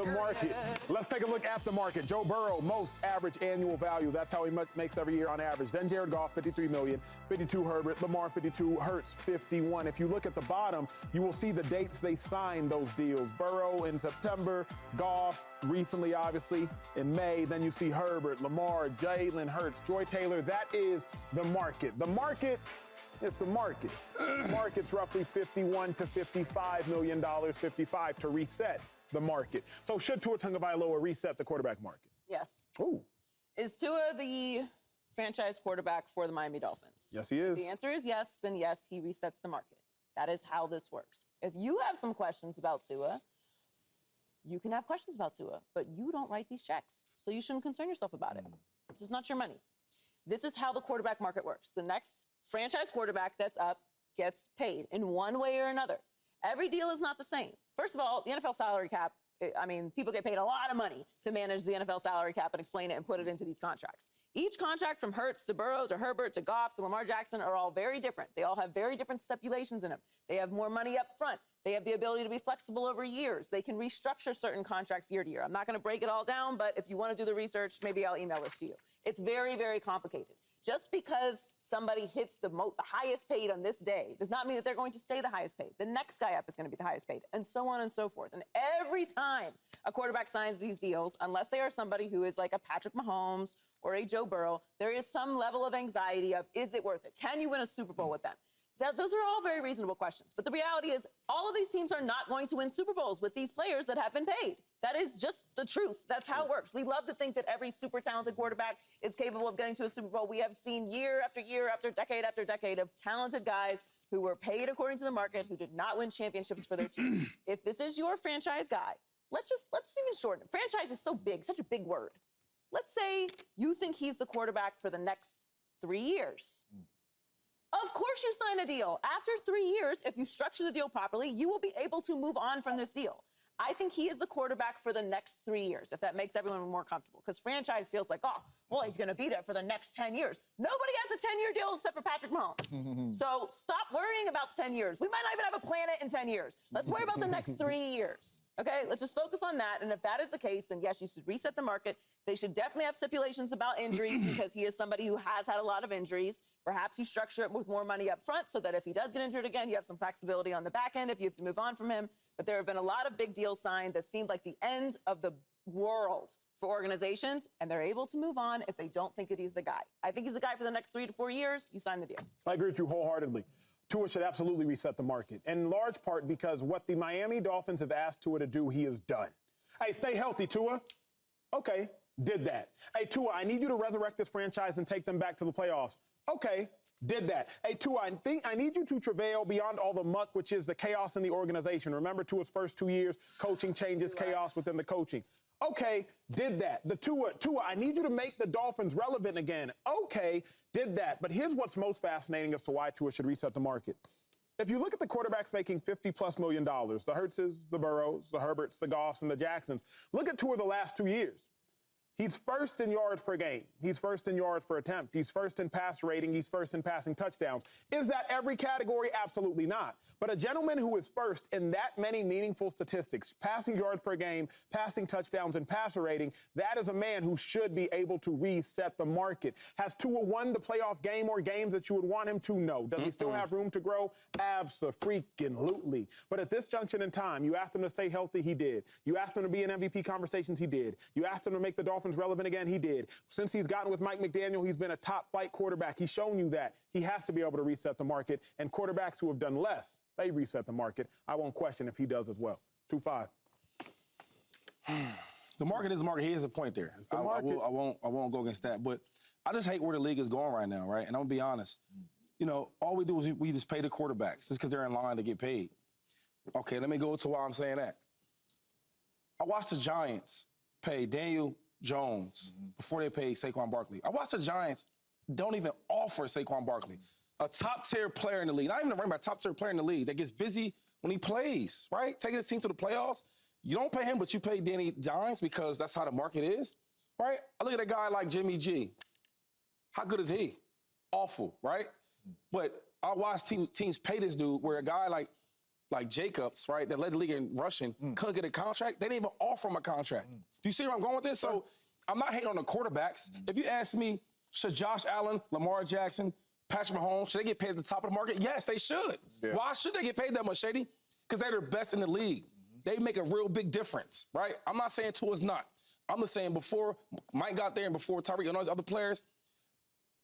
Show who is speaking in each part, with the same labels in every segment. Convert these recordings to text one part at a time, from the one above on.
Speaker 1: the market. Let's take a look at the market. Joe Burrow, most average annual value. That's how he makes every year on average. Then Jared Goff, $53 million. 52 Herbert. Lamar, 52. Hurts, 51. If you look at the bottom, you will see the dates they signed those deals. Burrow in September. Goff recently, obviously, in May. Then you see Herbert, Lamar, Jalen Hurts, Joy Taylor. That is the market. The market is the market. The market's roughly $51 to $55 million, 55 to reset the market. So should Tua Tagovailoa reset the quarterback market?
Speaker 2: Yes.
Speaker 1: Ooh.
Speaker 2: Is Tua the franchise quarterback for the Miami Dolphins?
Speaker 1: Yes, he is.
Speaker 2: If the answer is yes, then yes, he resets the market. That is how this works. If you have some questions about Tua, you can have questions about Tua, but you don't write these checks, so you shouldn't concern yourself about it. This is not your money. This is how the quarterback market works. The next franchise quarterback that's up gets paid in one way or another. Every deal is not the same. First of all, the NFL salary cap, I mean, people get paid a lot of money to manage the NFL salary cap and explain it and put it into these contracts. Each contract from Hurts to Burrow to Herbert to Goff to Lamar Jackson are all very different. They all have very different stipulations in them. They have more money up front. They have the ability to be flexible over years. They can restructure certain contracts year to year. I'm not going to break it all down, but if you want to do the research, maybe I'll email this to you. It's very, very complicated. Just because somebody hits the highest paid on this day does not mean that they're going to stay the highest paid. The next guy up is going to be the highest paid, and so on and so forth. And every time a quarterback signs these deals, unless they are somebody who is like a Patrick Mahomes or a Joe Burrow, there is some level of anxiety of, is it worth it? Can you win a Super Bowl with them? Those are all very reasonable questions. But the reality is all of these teams are not going to win Super Bowls with these players that have been paid. That is just the truth. That's how it works. We love to think that every super talented quarterback is capable of getting to a Super Bowl. We have seen year after year after decade of talented guys who were paid according to the market who did not win championships for their team. If this is your franchise guy, let's even shorten it. Franchise is so big, such a big word. Let's say you think he's the quarterback for the next 3 years. Of course you sign a deal. After 3 years, if you structure the deal properly, you will be able to move on from this deal. I think he is the quarterback for the next 3 years, if that makes everyone more comfortable. Because franchise feels like, oh, well, he's going to be there for the next 10 years. Nobody has a 10-year deal except for Patrick Mahomes. So stop worrying about 10 years. We might not even have a planet in 10 years. Let's worry about the next 3 years. Okay, let's just focus on that. And if that is the case, then yes, you should reset the market. They should definitely have stipulations about injuries because he is somebody who has had a lot of injuries. Perhaps you structure it with more money up front so that if he does get injured again, you have some flexibility on the back end if you have to move on from him. But there have been a lot of big deals signed that seemed like the end of the world for organizations, and they're able to move on if they don't think that he's the guy. I think he's the guy for the next 3 to 4 years. You sign the deal.
Speaker 1: I agree with you wholeheartedly. Tua should absolutely reset the market, in large part because what the Miami Dolphins have asked Tua to do, he has done. Hey, stay healthy, Tua. Okay, did that. Hey, Tua, I need you to resurrect this franchise and take them back to the playoffs. Okay, did that. Hey, Tua, I need you to travail beyond all the muck, which is the chaos in the organization. Remember Tua's first 2 years, coaching changes, chaos within the coaching. Okay, did that. The Tua, I need you to make the Dolphins relevant again. Okay, did that. But here's what's most fascinating as to why Tua should reset the market. If you look at the quarterbacks making $50+ million, the Hurtses, the Burrows, the Herberts, the Goffs, and the Jacksons, look at Tua the last 2 years. He's first in yards per game. He's first in yards per attempt. He's first in pass rating. He's first in passing touchdowns. Is that every category? Absolutely not. But a gentleman who is first in that many meaningful statistics, passing yards per game, passing touchdowns, and passer rating, that is a man who should be able to reset the market. Has Tua won the playoff game or games that you would want him to? No. Does he still have room to grow? Abso-freaking-lutely. But at this junction in time, you asked him to stay healthy, he did. You asked him to be in MVP conversations, he did. You asked him to make the Dolphins relevant again, he did. Since he's gotten with Mike McDaniel, he's been a top flight quarterback. He's shown you that. He has to be able to reset the market, and quarterbacks who have done less, they reset the market. I won't question if he does as well. 2-5.
Speaker 3: The market is the market. He has a point there.
Speaker 1: It's the market.
Speaker 3: I won't go against that, but I just hate where the league is going right now, right? And I'm gonna be honest. You know, all we do is we just pay the quarterbacks just because they're in line to get paid. Okay, let me go to why I'm saying that. I watched the Giants pay Daniel Jones before they paid Saquon Barkley. I watched the Giants don't even offer Saquon Barkley, a top-tier player in the league, not even a running back, top-tier player in the league that gets busy when he plays, right? Taking his team to the playoffs. You don't pay him, but you pay Danny Dimes because that's how the market is, right? I look at a guy like Jimmy G. How good is he? Awful, right? But I watch teams pay this dude where a guy like like Jacobs, right, that led the league in rushing, couldn't get a contract. They didn't even offer him a contract. Do you see where I'm going with this? So I'm not hating on the quarterbacks. If you ask me, should Josh Allen, Lamar Jackson, Patrick Mahomes, should they get paid at the top of the market? Yes, they should.
Speaker 4: Yeah.
Speaker 3: Why should they get paid that much, Shady? Because they're the best in the league. They make a real big difference, right? I'm not saying Tua's not. I'm just saying before Mike got there and before Tyreek and all those other players,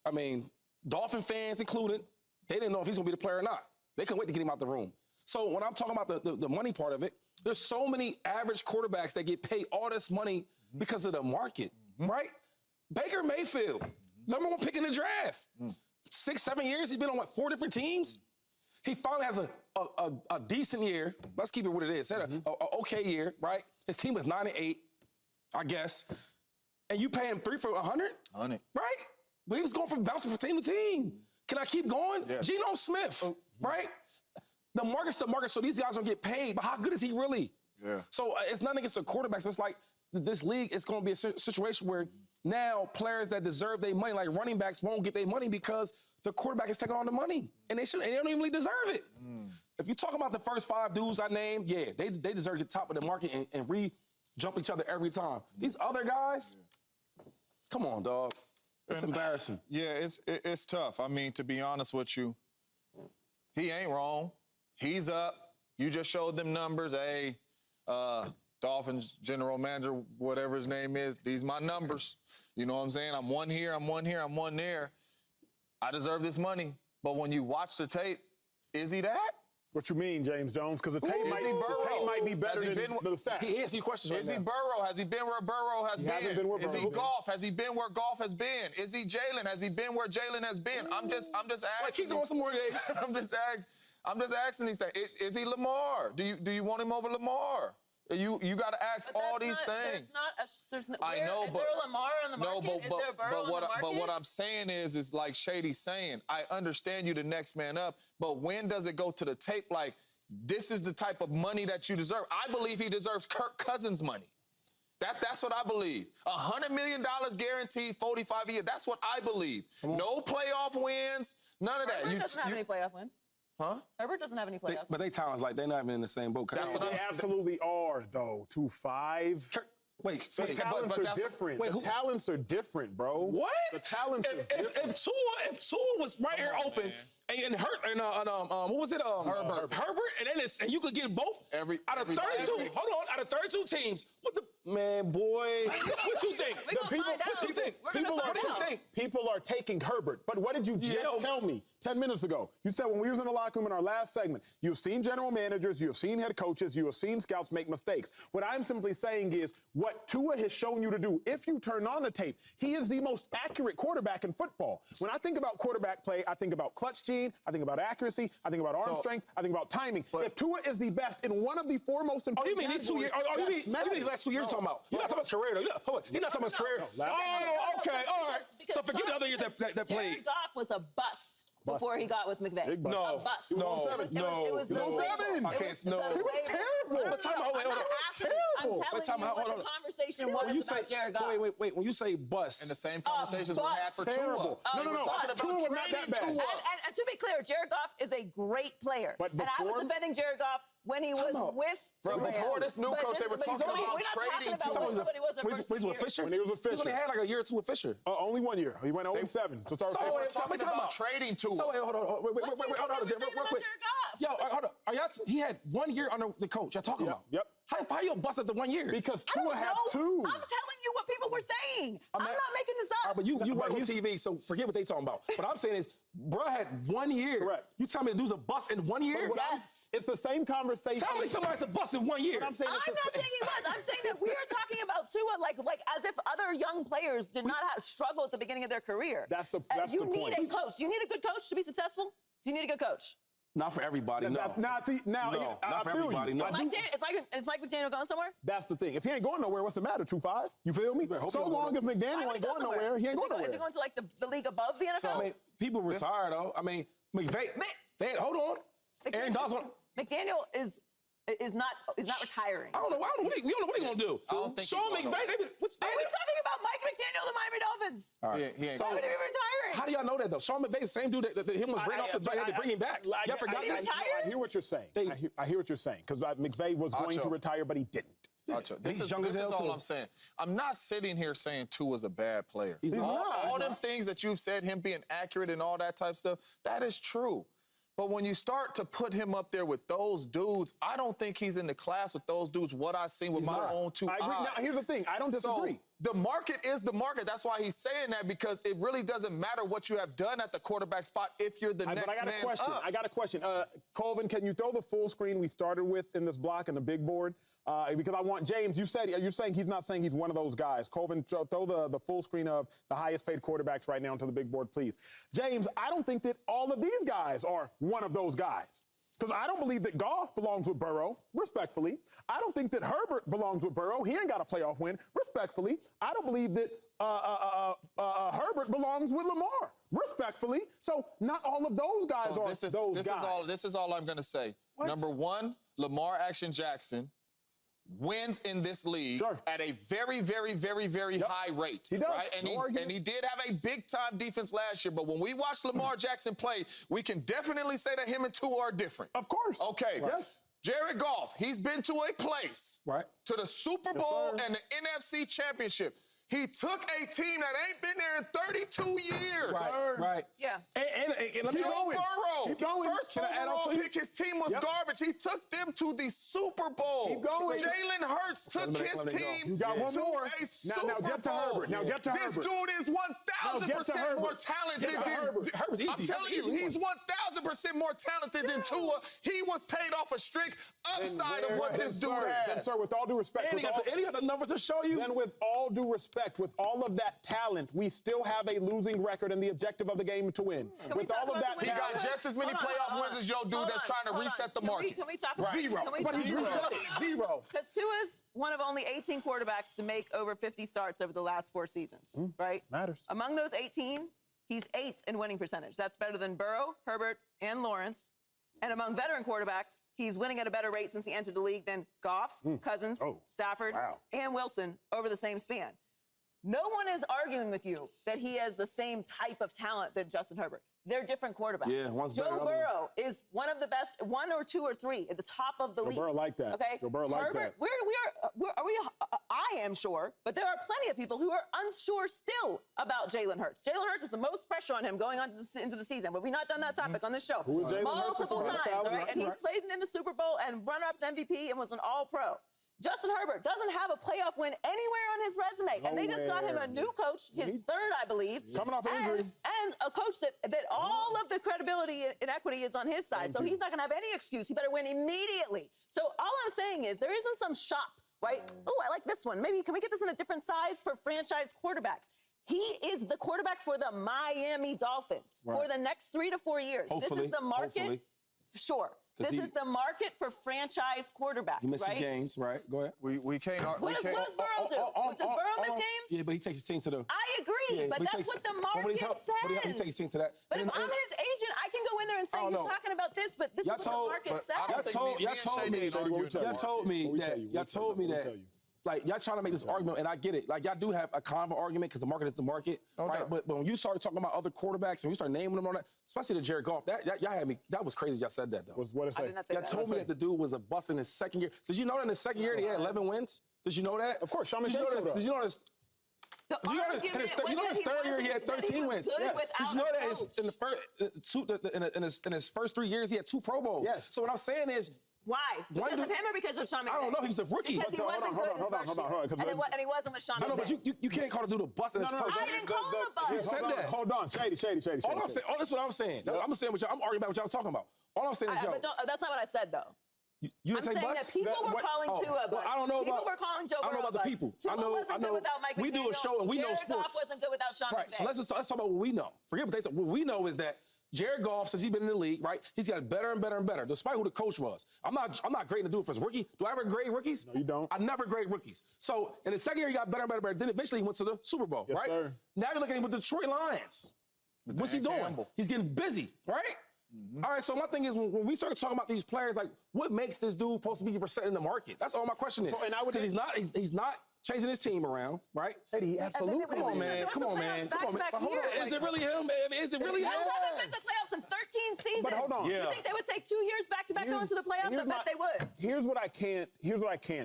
Speaker 3: I mean, Dolphin fans included, they didn't know if he's going to be the player or not. They couldn't wait to get him out the room. So when I'm talking about the money part of it, there's so many average quarterbacks that get paid all this money because of the market, right? Baker Mayfield, #1 pick in the draft. 6, 7 years, he's been on, what, 4 different teams? He finally has a decent year. Let's keep it what it is. Had a okay year, right? His team was 9-8, I guess. And you pay him 3 for 100?
Speaker 4: 100.
Speaker 3: Right? But he was going from bouncing from team to team. Can I keep going?
Speaker 4: Yeah.
Speaker 3: Geno Smith, right? The market's the market, so these guys don't get paid. But how good is he really?
Speaker 4: Yeah.
Speaker 3: So it's nothing against the quarterbacks. It's like this league is going to be a situation where now players that deserve their money, like running backs, won't get their money because the quarterback is taking all the money, and they don't even really deserve it. If you talk about the first 5 dudes I named, yeah, they deserve to get top of the market and re-jump each other every time. These other guys, come on, dog. It's embarrassing.
Speaker 4: Yeah, it's tough. I mean, to be honest with you, he ain't wrong. He's up. You just showed them numbers. Hey, Dolphins general manager, whatever his name is, these my numbers. You know what I'm saying? I'm one here, I'm one here, I'm one there. I deserve this money. But when you watch the tape, is he that?
Speaker 1: What you mean, James Jones? Because the tape
Speaker 4: Is he Burrow?
Speaker 1: might be better
Speaker 4: Has he
Speaker 1: than
Speaker 4: been-
Speaker 1: the stats.
Speaker 3: He answers your questions right
Speaker 4: Is
Speaker 3: now.
Speaker 4: he Burrow? Has he been where Burrow has been?
Speaker 1: hasn't been where
Speaker 4: Is he
Speaker 1: Burrow been.
Speaker 4: Goff? Has he been where Goff has been? Is he Jalen? Has he been where Jalen has been? I'm just asking.
Speaker 3: Wait, keep going some more days.
Speaker 4: I'm just asking these things. Is he Lamar? Do you want him over Lamar? You got to ask
Speaker 2: But
Speaker 4: all
Speaker 2: that's
Speaker 4: these
Speaker 2: not-
Speaker 4: things.
Speaker 2: There's no,
Speaker 4: I know,
Speaker 2: is
Speaker 4: but
Speaker 2: there a Lamar on the market?
Speaker 4: No,
Speaker 2: Is there a Burrow on the market?
Speaker 4: but what I'm saying is like Shady's saying, I understand you the next man up, but when does it go to the tape like this is the type of money that you deserve? I believe he deserves Kirk Cousins money. That's what I believe. $100 million guaranteed, 45 a year. That's what I believe. No playoff wins, none of that.
Speaker 2: Herbert doesn't have any playoff wins.
Speaker 4: Huh?
Speaker 2: Herbert doesn't have any playoff wins.
Speaker 3: But they talents like they're not even in the same boat.
Speaker 4: That's what
Speaker 1: They
Speaker 4: I'm saying.
Speaker 1: absolutely are, though. 2-5.
Speaker 3: Wait,
Speaker 1: The
Speaker 3: wait,
Speaker 1: talents are
Speaker 4: that's-
Speaker 1: different.
Speaker 3: wait,
Speaker 1: the
Speaker 3: who-
Speaker 1: talents are different, bro.
Speaker 3: what?
Speaker 1: The talents are different.
Speaker 3: If Tua was right here open and what was it? Herbert, and then and you could get both out of 32.
Speaker 4: team.
Speaker 3: Hold on, out of 32 teams. What the man, boy? What you think?
Speaker 2: We gonna find
Speaker 3: What you
Speaker 2: out.
Speaker 3: think?
Speaker 2: We're gonna
Speaker 1: People
Speaker 2: find
Speaker 1: are,
Speaker 2: out.
Speaker 1: people are taking Herbert. But what did you just
Speaker 3: Yeah.
Speaker 1: tell me 10 minutes ago? You said when we was in the locker room in our last segment, you've seen general managers, you've seen head coaches, you have seen scouts make mistakes. What I'm simply saying is what Tua has shown you to do, if you turn on the tape, he is the most accurate quarterback in football. When I think about quarterback play, I think about clutch gene, I think about accuracy, I think about arm strength, I think about timing. If Tua is the best in one of the 4 most
Speaker 3: Oh,
Speaker 1: important
Speaker 3: you mean these 2 years?
Speaker 1: categories,
Speaker 3: Oh, you
Speaker 1: that
Speaker 3: mean
Speaker 1: matters.
Speaker 3: these last 2 years you're talking about? You're not talking about his career, though. You're not talking about his career. Oh, okay, all right. So forget the other years that
Speaker 2: Jared
Speaker 3: played.
Speaker 2: Goff was a bust before he got with McVay.
Speaker 1: Big bust.
Speaker 3: No,
Speaker 2: A bust.
Speaker 1: He was on
Speaker 3: no,
Speaker 1: 7.
Speaker 2: It was
Speaker 1: He was on 7.
Speaker 3: I can't. No.
Speaker 1: He was terrible.
Speaker 3: But time out, wait, hold on.
Speaker 2: I'm
Speaker 1: Terrible.
Speaker 2: telling
Speaker 3: time
Speaker 2: you
Speaker 3: out,
Speaker 2: what
Speaker 3: hold
Speaker 2: the
Speaker 3: on.
Speaker 2: conversation was
Speaker 3: When you
Speaker 2: about
Speaker 3: say
Speaker 2: Jared Goff.
Speaker 3: wait. When you say bust,
Speaker 4: In the same conversations we had for
Speaker 1: Terrible.
Speaker 4: Tua.
Speaker 1: No.
Speaker 4: We're talking about
Speaker 1: Tua was not that
Speaker 4: trading
Speaker 1: bad.
Speaker 4: Tua.
Speaker 2: And to be clear, Jared Goff is a great player.
Speaker 1: But
Speaker 2: and I was
Speaker 1: before-
Speaker 2: defending Jared Goff when he was
Speaker 3: out.
Speaker 2: with
Speaker 4: Bro,
Speaker 2: the
Speaker 4: before
Speaker 2: Rams.
Speaker 4: this new
Speaker 2: But
Speaker 4: coach, they were
Speaker 2: but he's
Speaker 4: talking
Speaker 2: only-
Speaker 4: about
Speaker 2: we're not
Speaker 4: trading
Speaker 2: talking about
Speaker 4: Tua.
Speaker 2: when somebody was a
Speaker 3: when
Speaker 2: first
Speaker 3: he's with
Speaker 2: year.
Speaker 3: Fisher.
Speaker 1: When he was with
Speaker 3: He's only
Speaker 1: Fisher.
Speaker 3: had like a year or 2 with Fisher.
Speaker 1: Only 1 year. He went 0-7. So start
Speaker 3: So
Speaker 4: They were
Speaker 3: wait,
Speaker 4: talking
Speaker 3: time
Speaker 4: about
Speaker 3: out.
Speaker 4: trading Tua.
Speaker 3: So wait, hold on, hold on, Jay, real quick. Yo, hold on. Are y'all? He had 1 year under the coach. Y'all talking about?
Speaker 1: Yep.
Speaker 3: How you bust at the 1 year?
Speaker 1: Because
Speaker 2: I don't
Speaker 1: Tua had
Speaker 2: know.
Speaker 1: 2.
Speaker 2: I'm telling you what people were saying. I'm
Speaker 3: not-
Speaker 2: not making this
Speaker 3: All
Speaker 2: up.
Speaker 3: right, but you
Speaker 1: But
Speaker 3: work on
Speaker 1: he's-
Speaker 3: TV, so forget what they talking about. What I'm saying is, bro had 1 year.
Speaker 1: Correct.
Speaker 3: You tell me the dude's a bust in 1 year?
Speaker 2: Yes.
Speaker 1: It's the same conversation.
Speaker 3: Tell me somebody's a bust in 1 year.
Speaker 1: But I'm saying
Speaker 2: I'm
Speaker 1: it's
Speaker 2: not
Speaker 1: the
Speaker 2: saying he was. I'm saying that we are talking about Tua like as if other young players did not have struggle at the beginning of their career.
Speaker 1: That's the
Speaker 2: you need
Speaker 1: point.
Speaker 2: a coach. Do you need a good coach to be successful? Do you need a good coach?
Speaker 3: Not for everybody, no.
Speaker 1: Now,
Speaker 3: No, not for
Speaker 1: feel
Speaker 3: everybody,
Speaker 1: you.
Speaker 3: no.
Speaker 1: I do-
Speaker 2: Is Mike McDaniel going somewhere?
Speaker 1: That's the thing. If he ain't going nowhere, what's the matter? 2-5? You feel me?
Speaker 3: hope
Speaker 1: So
Speaker 3: he don't
Speaker 1: long as
Speaker 3: go
Speaker 1: McDaniel
Speaker 2: Why would
Speaker 1: ain't
Speaker 2: go
Speaker 1: going
Speaker 2: somewhere?
Speaker 1: nowhere, he ain't going nowhere.
Speaker 2: Is he going to like the league above the NFL?
Speaker 3: I mean, people retire, though. I mean, McVay, hold on. Aaron Donald's one.
Speaker 2: McDaniel is is not retiring.
Speaker 3: I don't know. We don't know what he's gonna do.
Speaker 4: I don't think
Speaker 3: Sean
Speaker 4: he's gonna
Speaker 3: McVay.
Speaker 2: Are we talking about Mike McDaniel, the Miami Dolphins?
Speaker 3: All right.
Speaker 4: He ain't
Speaker 3: So,
Speaker 2: Why would he be retiring?
Speaker 3: how do y'all know that though? Sean McVay, the same dude that him was ran off the had to bring him back. Y'all forgot that?
Speaker 1: I hear what you're saying. I hear what you're saying because McVay was going to retire, but he didn't.
Speaker 4: This is all I'm saying. I'm not sitting here saying Tua's a bad player.
Speaker 1: He's not.
Speaker 4: All them things that you've said, him being accurate and all that type of stuff, that is true. But when you start to put him up there with those dudes, I don't think he's in the class with those dudes, what I've seen with my own two eyes.
Speaker 1: Now, here's the thing. I don't disagree.
Speaker 4: So, the market is the market. That's why he's saying that, because it really doesn't matter what you have done at the quarterback spot if you're the next
Speaker 1: But I got
Speaker 4: man
Speaker 1: a question.
Speaker 4: up.
Speaker 1: I got a question. Colvin, can you throw the full screen we started with in this block and the big board? Because I want James. You're saying he's not saying he's one of those guys. Colvin, throw the full screen of the highest paid quarterbacks right now into the big board, please. James, I don't think that all of these guys are one of those guys. Because I don't believe that Goff belongs with Burrow, respectfully. I don't think that Herbert belongs with Burrow. He ain't got a playoff win, respectfully. I don't believe that Herbert belongs with Lamar, respectfully. So not all of those guys are those guys.
Speaker 4: This is all I'm going to say.
Speaker 1: What?
Speaker 4: Number one, Lamar Action Jackson wins in this league at a very, very, very, very high rate.
Speaker 1: He does.
Speaker 4: Right? And he did have a big-time defense last year, but when we watched Lamar Jackson play, we can definitely say that him and Tua are different.
Speaker 1: Of course.
Speaker 4: Okay.
Speaker 1: Right. Yes.
Speaker 4: Jared Goff, he's been to a place, to the Super Bowl and the NFC Championship. He took a team that ain't been there in 32 years.
Speaker 3: Right.
Speaker 2: Yeah.
Speaker 3: And let me
Speaker 4: Joe Burrow, first
Speaker 3: Can I add on
Speaker 4: overall
Speaker 3: to you?
Speaker 4: pick, his team was garbage. He took them to the Super Bowl.
Speaker 1: Keep going.
Speaker 4: Jalen Hurts took his team
Speaker 1: You got one
Speaker 4: to
Speaker 1: more.
Speaker 4: a Super
Speaker 1: get to
Speaker 4: Bowl.
Speaker 1: Herbert. Now get to
Speaker 4: This
Speaker 1: Herbert.
Speaker 4: dude is 1,000% more talented
Speaker 1: Get to
Speaker 4: than
Speaker 1: Herbert.
Speaker 3: Herbert's easy.
Speaker 4: I'm
Speaker 3: That's
Speaker 4: telling
Speaker 3: an
Speaker 4: you,
Speaker 3: easy
Speaker 4: he's 1,000% more talented than Tua. He was paid off a strict upside of what this dude has.
Speaker 1: Then, sir, with all due respect,
Speaker 3: And he got the numbers to show you.
Speaker 1: then with all due respect, with all of that talent, we still have a losing record, and the objective of the game to win. With all of that
Speaker 4: He got just as many playoff wins as your dude that's trying to reset the market.
Speaker 2: Can we talk about
Speaker 3: Zero.
Speaker 2: Can we
Speaker 3: But
Speaker 2: talk
Speaker 3: he's
Speaker 2: about
Speaker 3: reset it. Zero.
Speaker 2: Because Tua's one of only 18 quarterbacks to make over 50 starts over the last 4 seasons, right?
Speaker 1: Matters.
Speaker 2: Among those 18, he's 8th in winning percentage. That's better than Burrow, Herbert, and Lawrence. And among veteran quarterbacks, he's winning at a better rate since he entered the league than Goff, Cousins, Stafford, and Wilson over the same span. No one is arguing with you that he has the same type of talent that Justin Herbert. They're different quarterbacks.
Speaker 3: Yeah, one's better than
Speaker 2: Joe
Speaker 3: the other
Speaker 2: Burrow is one of the best, 1 or 2 or 3 at the top of the league.
Speaker 1: Joe Burrow like that.
Speaker 2: Okay.
Speaker 1: Joe Burrow like
Speaker 2: Herbert,
Speaker 1: that.
Speaker 2: I am sure, but there are plenty of people who are unsure still about Jalen Hurts. Jalen Hurts is the most pressure on him going on into the season, but we've not done that topic on this show.
Speaker 1: Who is Jalen Hurts
Speaker 2: multiple
Speaker 1: before?
Speaker 2: times,
Speaker 1: That's
Speaker 2: all right?
Speaker 1: Calvin,
Speaker 2: And he's played in the Super Bowl and runner-up to MVP and was an All-Pro. Justin Herbert doesn't have a playoff win anywhere on his resume. And they just got him a new coach, his third, I believe.
Speaker 1: Coming off injury.
Speaker 2: And a coach that all of the credibility and equity is on his side. So he's not going to have any excuse. He better win immediately. So all I'm saying is there isn't some shop, right? Oh, I like this one. Maybe can we get this in a different size for franchise quarterbacks? He is the quarterback for the Miami Dolphins for the next 3 to 4 years.
Speaker 3: Hopefully,
Speaker 2: this is the market.
Speaker 3: hopefully.
Speaker 2: Sure. This is the market for franchise quarterbacks,
Speaker 3: He misses
Speaker 2: right?
Speaker 3: games, right? Go ahead.
Speaker 4: We can't.
Speaker 2: What does Burrow do? Does Burrow miss games?
Speaker 3: Yeah, but he takes his team to the.
Speaker 2: I agree, but that's what the market says.
Speaker 3: But he takes his team to that.
Speaker 2: But if I'm his agent, I can go in there and say,
Speaker 3: I don't
Speaker 2: you're
Speaker 3: know.
Speaker 2: talking about this, but this is what the market says.
Speaker 3: Y'all told me that. Like, y'all trying to make this argument, and I get it. Like, y'all do have a kind of argument because the market is the market, right? But when you started talking about other quarterbacks and we start naming them on that, especially the Jared Goff, y'all had me. That was crazy. Y'all said that though.
Speaker 1: What did I say?
Speaker 2: I did not say
Speaker 3: Y'all
Speaker 2: that.
Speaker 3: told me that the dude was a bust in his second year. Did you know that in his second year he had 11 wins? Did you know that?
Speaker 1: Of course, Sean
Speaker 3: Did you know
Speaker 1: McVay showed
Speaker 3: that?
Speaker 1: up.
Speaker 3: Did you know this?
Speaker 2: The
Speaker 3: You know
Speaker 2: argument
Speaker 3: in his third year he had 13 wins.
Speaker 2: Did
Speaker 3: you know that in the first in his first 3 years he had 2 Pro Bowls.
Speaker 1: Yes.
Speaker 3: So what I'm saying is.
Speaker 2: Why? Because of him or because of Sean McVay?
Speaker 3: I don't know. He's a rookie.
Speaker 2: Because he wasn't good his first year. And he wasn't with Sean McVay.
Speaker 3: I know, but you can't call the dude a bust in his first
Speaker 2: I
Speaker 3: year.
Speaker 2: didn't call him a bust.
Speaker 3: said that.
Speaker 1: Hold on. Shady.
Speaker 3: All I'm saying, that's what I'm saying. I'm saying what y'all, I'm arguing about what y'all was talking about. All I'm saying is, yo.
Speaker 2: But that's not what I said, though.
Speaker 3: You didn't
Speaker 2: I'm
Speaker 3: say
Speaker 2: saying
Speaker 3: bust?
Speaker 2: that people were calling Tua a bust.
Speaker 3: I don't know
Speaker 2: people
Speaker 3: about.
Speaker 2: were calling Joe
Speaker 3: I
Speaker 2: Burrow
Speaker 3: know about the
Speaker 2: a bust.
Speaker 3: people.
Speaker 2: Tua wasn't good without Mike McDaniel.
Speaker 3: We do a show and we know
Speaker 2: Jared
Speaker 3: sports.
Speaker 2: Goff wasn't good without Sean
Speaker 3: Right.
Speaker 2: McVay.
Speaker 3: So let's talk about what we know. Forget what they talk. What we know is that Jared Goff, since he's been in the league, right, he's got better and better and better, despite who the coach was. I'm not grading the dude for his rookie. Do I ever grade rookies?
Speaker 1: No, you don't.
Speaker 3: I never grade rookies. So in the second year, he got better and better and better. Then eventually he went to the Super Bowl,
Speaker 1: Yes,
Speaker 3: right?
Speaker 1: sir.
Speaker 3: Now you're looking at him with the Detroit Lions. What's he doing?
Speaker 4: Campbell.
Speaker 3: He's getting busy, right? All right, so my thing is, when we start talking about these players, like, what makes this dude supposed to be representing the market? That's all my question is.
Speaker 1: And I would-
Speaker 3: Because he's not changing his team around, right?
Speaker 1: He absolutely.
Speaker 3: Come on, man. Come on, man. Come on, man. Is it really him? Is it really him?
Speaker 2: They've been to the playoffs in 13 seasons.
Speaker 1: But hold on.
Speaker 3: Yeah.
Speaker 2: You think they would take 2 years back-to-back going to the playoffs? I bet they would.
Speaker 1: Here's what I can't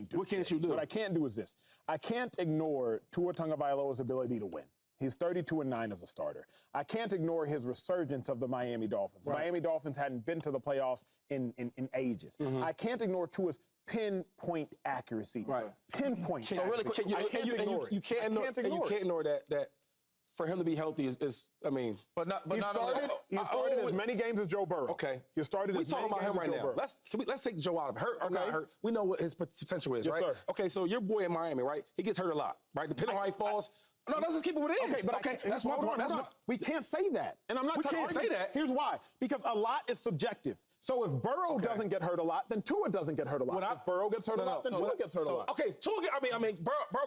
Speaker 1: do.
Speaker 3: What can't you do?
Speaker 1: What I can't do is this. I can't ignore Tua Tagovailoa's ability to win. He's 32-9 as a starter. I can't ignore his resurgence of the Miami Dolphins.
Speaker 3: Right.
Speaker 1: Miami Dolphins hadn't been to the playoffs in ages. I can't ignore Tua's pinpoint accuracy.
Speaker 3: Right.
Speaker 1: Pinpoint.
Speaker 4: So really quick,
Speaker 3: You can't ignore that for him to be healthy is I mean.
Speaker 4: But
Speaker 1: He started as many games as Joe Burrow.
Speaker 3: Okay.
Speaker 1: He started
Speaker 3: We
Speaker 1: as many
Speaker 3: talking about
Speaker 1: games
Speaker 3: him right
Speaker 1: as Joe
Speaker 3: now.
Speaker 1: Burrow.
Speaker 3: Let's take Joe out of it. Hurt or not
Speaker 1: Okay.
Speaker 3: hurt. We know what his potential is,
Speaker 1: Yes,
Speaker 3: right?
Speaker 1: sir.
Speaker 3: Okay, so your boy in Miami, right? He gets hurt a lot, right? Depending on how he falls. No, let's just keep it what it is.
Speaker 1: Okay, but
Speaker 3: that's my point.
Speaker 1: We can't say that. And I'm not
Speaker 3: We
Speaker 1: trying
Speaker 3: can't
Speaker 1: to
Speaker 3: say
Speaker 1: argue.
Speaker 3: that.
Speaker 1: Here's why. Because a lot is subjective. So if Burrow doesn't get hurt a lot, then Tua doesn't get hurt a lot. If Burrow gets hurt a lot, then Tua gets hurt a lot.
Speaker 3: Okay, Burrow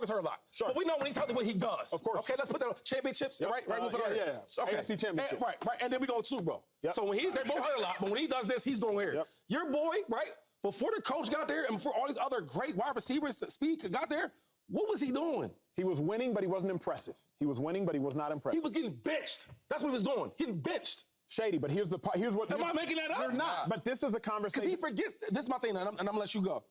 Speaker 3: gets hurt a lot.
Speaker 1: Sure.
Speaker 3: But we know when he's healthy what he does.
Speaker 1: Of course.
Speaker 3: Okay, let's put that on championships, right? Right. We'll put it on
Speaker 1: yeah.
Speaker 3: there. So, okay.
Speaker 1: AFC championship.
Speaker 3: Right. And then we go Super Bowl.
Speaker 1: Yep.
Speaker 3: So when they both hurt a lot, but when he does this, he's going here.
Speaker 1: Yep.
Speaker 3: Your boy, right? Before the coach got there and before all these other great wide receivers that speed got there, what was he doing?
Speaker 1: He was winning, but he wasn't impressive. He was winning, but he was not impressive.
Speaker 3: He was getting benched. That's what he was doing. Getting benched.
Speaker 1: Shady, but here's what.
Speaker 3: Am I making that up?
Speaker 1: You're not. But this is a conversation.
Speaker 3: Because he forgets. This is my thing, and I'm gonna let you go.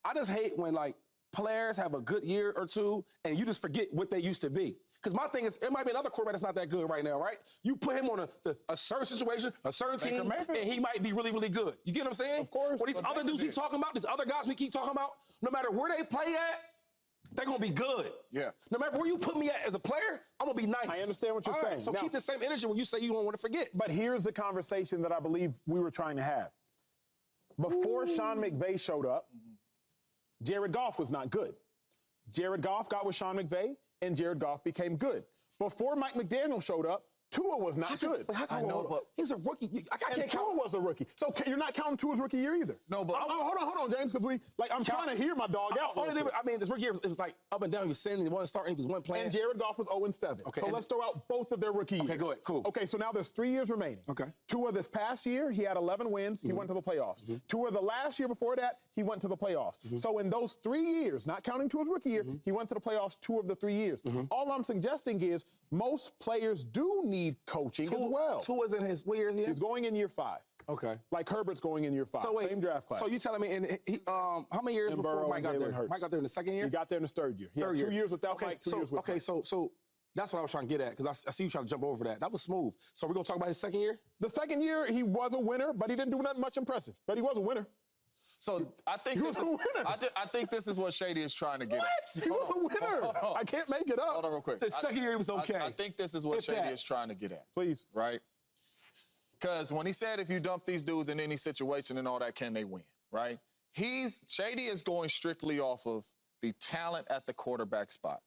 Speaker 3: I just hate when like players have a good year or two and you just forget what they used to be. Because my thing is, it might be another quarterback that's not that good right now, right? You put him on a certain situation, a certain team, and he might be really, really good. You get what I'm saying?
Speaker 1: Of course.
Speaker 3: Or these other dudes we talking about, these other guys we keep talking about, no matter where they play at, they're gonna be good.
Speaker 4: Yeah.
Speaker 3: No matter where you put me at as a player, I'm gonna be nice.
Speaker 1: I understand what you're
Speaker 3: All right,
Speaker 1: saying.
Speaker 3: So
Speaker 1: Now-
Speaker 3: keep the same energy when you say you don't want to forget.
Speaker 1: But here's the conversation that I believe we were trying to have. Before Sean McVay showed up, Jared Goff was not good. Jared Goff got with Sean McVay, and Jared Goff became good. Before Mike McDaniel showed up, Tua was not good.
Speaker 4: I know, but
Speaker 3: he's a rookie. I
Speaker 1: And
Speaker 3: can't
Speaker 1: Tua
Speaker 3: count.
Speaker 1: was a rookie. So you're not counting Tua's rookie year either.
Speaker 4: No, but-
Speaker 1: hold on, James, because I'm trying to hear my dog out.
Speaker 3: Only thing, I mean, this rookie year it was like up and down. He was sitting, he wasn't starting, he was one playing.
Speaker 1: And Jared Goff was 0-7.
Speaker 3: Okay,
Speaker 1: So
Speaker 3: and-
Speaker 1: let's throw out both of their rookie years.
Speaker 3: Okay, go ahead, cool.
Speaker 1: Okay, so now there's 3 years remaining.
Speaker 3: Okay.
Speaker 1: Tua this past year, he had 11 wins. He went to the playoffs. Tua the last year before that, he went to the playoffs. So in those 3 years, not counting Tua's rookie year, he went to the playoffs 2 of the 3 years. All I'm suggesting is most players do need coaching as well.
Speaker 3: Tua's in his, what year is he in?
Speaker 1: He's going in year 5.
Speaker 3: Okay.
Speaker 1: Like Herbert's going in year 5.
Speaker 3: So wait,
Speaker 1: Same draft class.
Speaker 3: So you telling me, and he, how many years
Speaker 1: And
Speaker 3: before
Speaker 1: Burrow
Speaker 3: Mike
Speaker 1: and
Speaker 3: got there?
Speaker 1: Jalen Hurts.
Speaker 3: Mike got there in the second year?
Speaker 1: He got there in his 3rd year. He had 2 years without
Speaker 3: okay,
Speaker 1: Mike, 2 years with
Speaker 3: okay,
Speaker 1: Mike.
Speaker 3: so that's what I was trying to get at, because I see you trying to jump over that. That was smooth. So we're going to talk about his second year?
Speaker 1: The second year, he was a winner, but he didn't do nothing much impressive. But he was a winner.
Speaker 4: So I think
Speaker 1: He
Speaker 4: this
Speaker 1: was
Speaker 4: is,
Speaker 1: a winner.
Speaker 4: I think this is what Shady is trying to get at.
Speaker 1: He was a winner.
Speaker 4: hold on.
Speaker 1: I can't make it up.
Speaker 4: Hold on real quick.
Speaker 3: The second year he was okay.
Speaker 4: I think this is what
Speaker 3: If
Speaker 4: Shady
Speaker 3: that.
Speaker 4: is trying to get at.
Speaker 1: Please.
Speaker 4: Right? Because when he said if you dump these dudes in any situation and all that, can they win? Right? Shady is going strictly off of the talent at the quarterback spot.